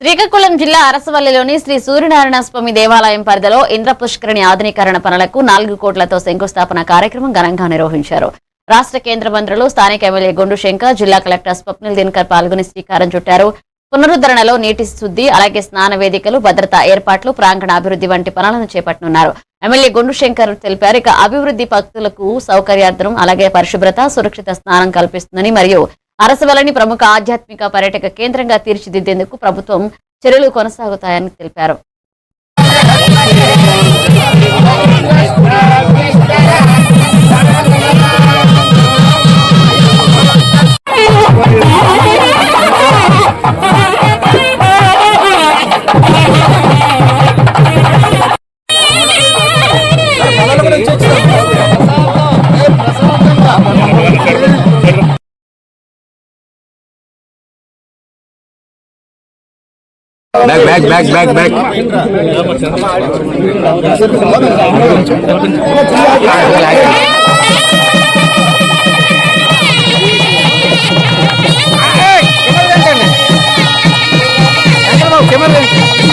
శ్రీకాకుళం జిల్లా అరసవల్లిలోని శ్రీ సూర్యనారాయణ స్వామి దేవాలయం పరిధిలో ఇంద్రపుష్కరిణి ఆధునీకరణ పనులకు 4 కోట్లతో శంకుస్థాపన కార్యక్రమం ఘనంగా నిర్వహించారు. రాష్ట్ర కేంద్ర మంత్రులు, స్థానిక ఎమ్మెల్యే గొండు శంకర్, జిల్లా కలెక్టర్ స్వప్నిల్ దినకర్ పాల్గొని శ్రీకారం చుట్టారు. పునరుద్ధరణలో నీటి శుద్ధి, అలాగే స్నాన వేదికలు, భద్రతా ఏర్పాట్లు, ప్రాంగణ అభివృద్ధి వంటి పనులను చేపట్టనున్నారు. ఎమ్మెల్యే గొండు శంకర్ తెలిపారు. ఇక అభివృద్ధి భక్తులకు సౌకర్యార్థం, అలాగే పరిశుభ్రత, సురక్షిత స్నానం కల్పిస్తుందని మరియు అరసవల్లిని ప్రముఖ ఆధ్యాత్మిక పర్యాటక కేంద్రంగా తీర్చిదిద్దేందుకు ప్రభుత్వం చర్యలు కొనసాగుతాయని తెలిపారు. Back. Camera.